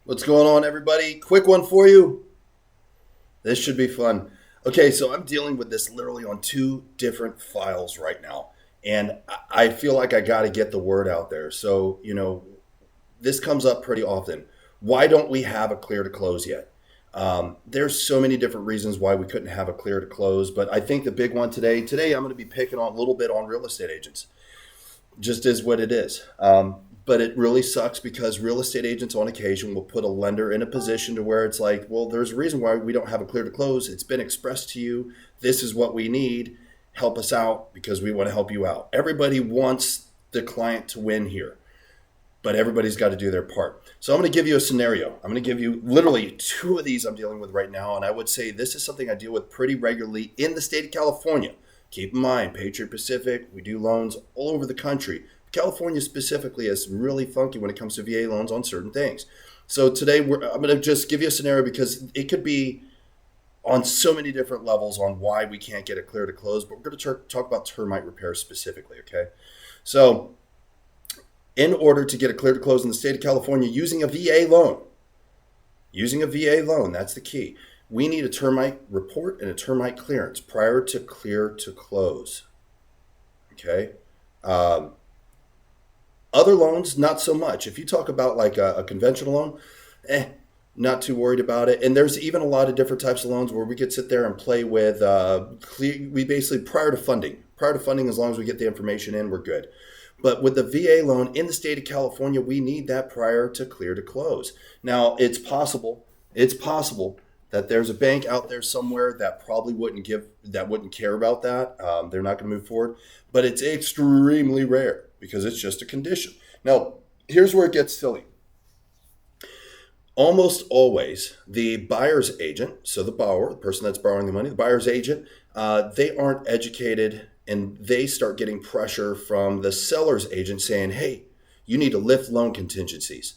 What's going on, everybody? Quick one for you. This should be fun. Okay, so I'm dealing with this literally on two different files right now. And I feel like I got to get the word out there. So, this comes up pretty often. Why don't we have a clear to close yet? There's so many different reasons why we couldn't have a clear to close, but I think the big one today, I'm going to be picking on a little bit on real estate agents. Just is what it is. But it really sucks because real estate agents on occasion will put a lender in a position to where it's like, well, there's a reason why we don't have a clear to close. It's been expressed to you. This is what we need. Help us out because we want to help you out. Everybody wants the client to win here, but everybody's got to do their part. So I'm going to give you a scenario. I'm going to give you literally two of these I'm dealing with right now. And I would say this is something I deal with pretty regularly in the state of California. Keep in mind, Patriot Pacific, we do loans all over the country. California specifically is really funky when it comes to VA loans on certain things. So today I'm going to just give you a scenario because it could be on so many different levels on why we can't get it clear to close, but we're going to talk about termite repair specifically, okay? So in order to get a clear to close in the state of California using a VA loan, that's the key. We need a termite report and a termite clearance prior to clear to close, okay? Other loans, not so much. If you talk about like a conventional loan, not too worried about it. And there's even a lot of different types of loans where we could sit there and play with, we basically prior to funding, as long as we get the information in, we're good. But with the VA loan in the state of California, we need that prior to clear to close. Now, it's possible that there's a bank out there somewhere that probably wouldn't care about that. They're not going to move forward, but it's extremely rare because it's just a condition. Now, here's where it gets silly. Almost always, the buyer's agent, so the borrower, the person that's borrowing the money, the buyer's agent, they aren't educated and they start getting pressure from the seller's agent saying, hey, you need to lift loan contingencies.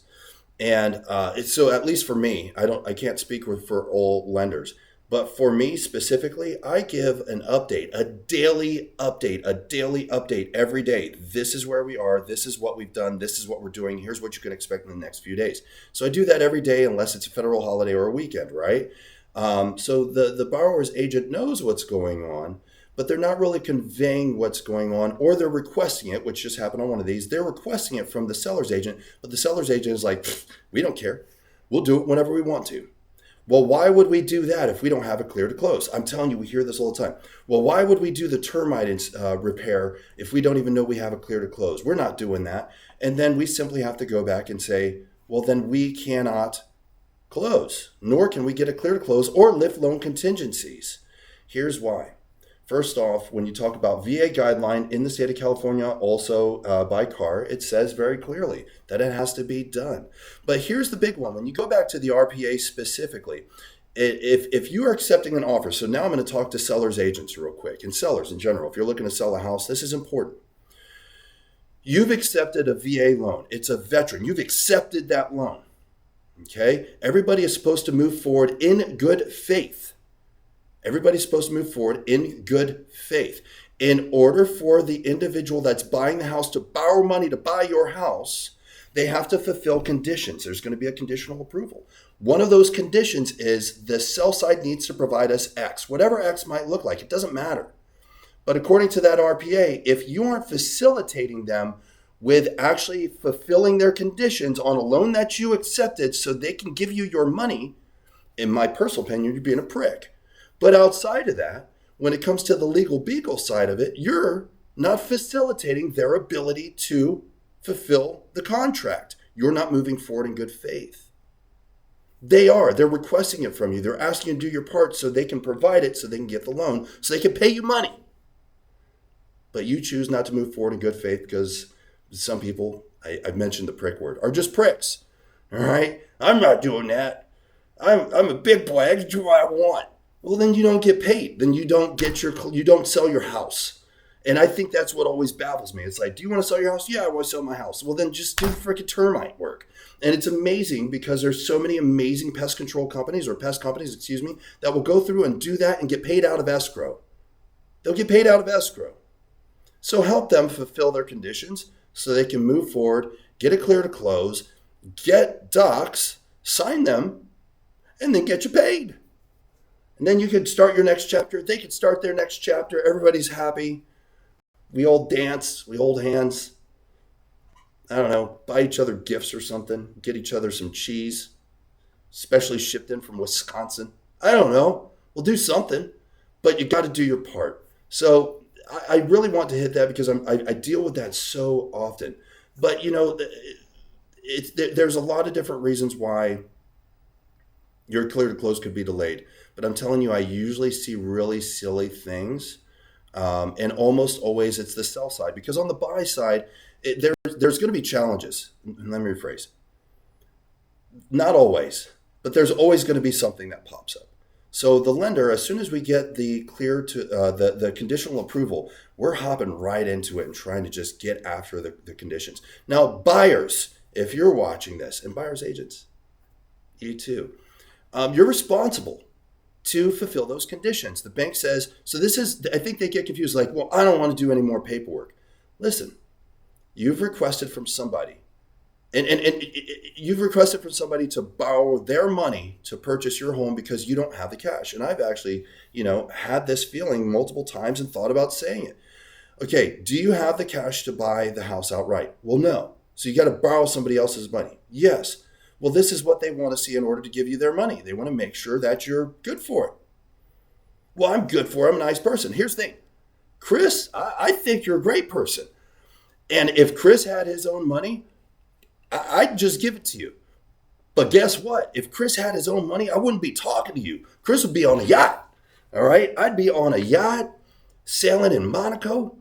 And so at least for me, I can't speak for all lenders, but for me specifically, I give an update, a daily update every day. This is where we are. This is what we've done. This is what we're doing. Here's what you can expect in the next few days. So I do that every day unless it's a federal holiday or a weekend, right? So the borrower's agent knows what's going on, but they're not really conveying what's going on, or they're requesting it, which just happened on one of these. They're requesting it from the seller's agent, but the seller's agent is like, we don't care. We'll do it whenever we want to. Well, why would we do that if we don't have a clear to close? I'm telling you, we hear this all the time. Well, why would we do the termite repair if we don't even know we have a clear to close? We're not doing that. And then we simply have to go back and say, well, then we cannot close, nor can we get a clear to close or lift loan contingencies. Here's why. First off, when you talk about VA guideline in the state of California, also by CAR, it says very clearly that it has to be done. But here's the big one. When you go back to the RPA specifically, if you are accepting an offer, so now I'm going to talk to sellers agents real quick, and sellers in general. If you're looking to sell a house, this is important. You've accepted a VA loan. It's a veteran. You've accepted that loan. Okay? Everybody is supposed to move forward in good faith. Everybody's supposed to move forward in good faith. In order for the individual that's buying the house to borrow money to buy your house, they have to fulfill conditions. There's going to be a conditional approval. One of those conditions is the sell side needs to provide us X, whatever X might look like. It doesn't matter. But according to that RPA, if you aren't facilitating them with actually fulfilling their conditions on a loan that you accepted so they can give you your money, in my personal opinion, you're being a prick. But outside of that, when it comes to the legal beagle side of it, you're not facilitating their ability to fulfill the contract. You're not moving forward in good faith. They are. They're requesting it from you. They're asking you to do your part so they can provide it, so they can get the loan, so they can pay you money. But you choose not to move forward in good faith because some people, I've mentioned the prick word, are just pricks. All right? I'm not doing that. I'm a big boy. I can do what I want. Well, then you don't get paid. Then you don't sell your house. And I think that's what always baffles me. It's like, do you want to sell your house? Yeah, I want to sell my house. Well, then just do freaking termite work. And it's amazing because there's so many amazing pest control companies that will go through and do that and get paid out of escrow. They'll get paid out of escrow. So help them fulfill their conditions so they can move forward, get it clear to close, get docs sign them, and then get you paid. And then you could start your next chapter. They could start their next chapter. Everybody's happy. We all dance. We hold hands. I don't know, buy each other gifts or something. Get each other some cheese, especially shipped in from Wisconsin. I don't know. We'll do something, but you got to do your part. So I really want to hit that because I deal with that so often. But, there's a lot of different reasons why your clear to close could be delayed. But I'm telling you, I usually see really silly things. And almost always it's the sell side. Because on the buy side, there's going to be challenges. Let me rephrase. Not always, but there's always going to be something that pops up. So the lender, as soon as we get the clear to the conditional approval, we're hopping right into it and trying to just get after the conditions. Now, buyers, if you're watching this, and buyers agents, you too, you're responsible to fulfill those conditions. The bank says, so this is, I think they get confused, like, well, I don't want to do any more paperwork. Listen, you've requested from somebody, and you've requested from somebody to borrow their money to purchase your home because you don't have the cash. And I've actually, had this feeling multiple times and thought about saying it. Okay, do you have the cash to buy the house outright? Well, no. So you got to borrow somebody else's money. Yes. Well, this is what they want to see in order to give you their money. They want to make sure that you're good for it. Well, I'm good for it. I'm a nice person. Here's the thing. Kris, I think you're a great person. And if Kris had his own money, I'd just give it to you. But guess what? If Kris had his own money, I wouldn't be talking to you. Kris would be on a yacht. All right? I'd be on a yacht, sailing in Monaco,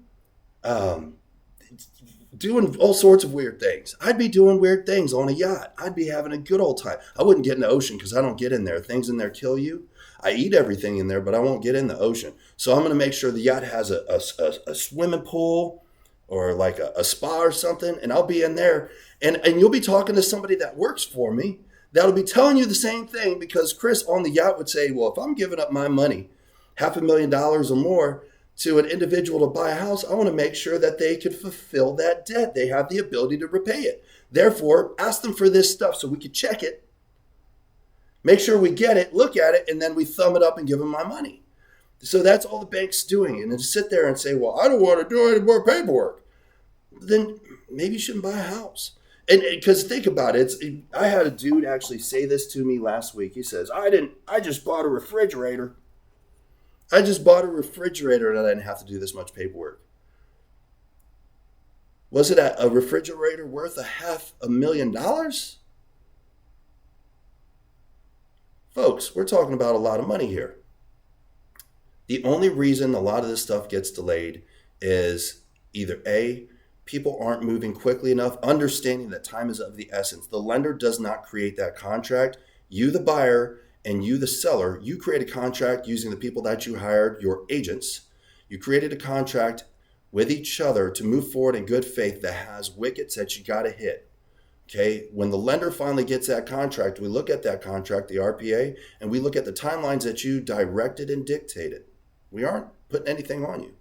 doing all sorts of weird things. I'd be doing weird things on a yacht. I'd be having a good old time. I wouldn't get in the ocean because I don't get in there. Things in there kill you. I eat everything in there, but I won't get in the ocean. So I'm going to make sure the yacht has a swimming pool or like a spa or something, and I'll be in there. And you'll be talking to somebody that works for me that'll be telling you the same thing, because Kris on the yacht would say, well, if I'm giving up my money, $500,000 or more, to an individual to buy a house, I want to make sure that they can fulfill that debt. They have the ability to repay it. Therefore, ask them for this stuff so we can check it, make sure we get it, look at it, and then we thumb it up and give them my money. So that's all the bank's doing. And then to sit there and say, well, I don't want to do any more paperwork, then maybe you shouldn't buy a house. And because think about it, I had a dude actually say this to me last week. He says, I just bought a refrigerator. I just bought a refrigerator and I didn't have to do this much paperwork. Was it a refrigerator worth $500,000? Folks, we're talking about a lot of money here. The only reason a lot of this stuff gets delayed is either A, people aren't moving quickly enough, understanding that time is of the essence. The lender does not create that contract. You, the buyer, and you, the seller, you create a contract using the people that you hired, your agents. You created a contract with each other to move forward in good faith that has wickets that you got to hit. Okay, when the lender finally gets that contract, we look at that contract, the RPA, and we look at the timelines that you directed and dictated. We aren't putting anything on you.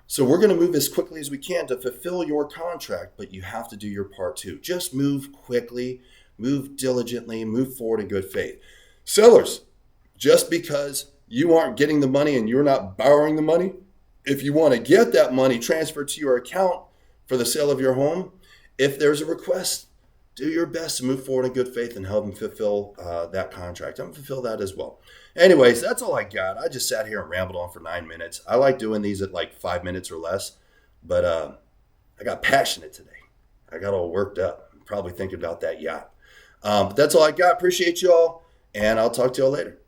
So we're going to move as quickly as we can to fulfill your contract, but you have to do your part too. Just move quickly, move diligently, move forward in good faith. Sellers, just because you aren't getting the money and you're not borrowing the money, if you want to get that money transferred to your account for the sale of your home, if there's a request, do your best to move forward in good faith and help them fulfill that contract. I'm going to fulfill that as well. Anyways, that's all I got. I just sat here and rambled on for 9 minutes. I like doing these at like 5 minutes or less, but I got passionate today. I got all worked up. I'm probably thinking about that yacht. But that's all I got. Appreciate you all, and I'll talk to you all later.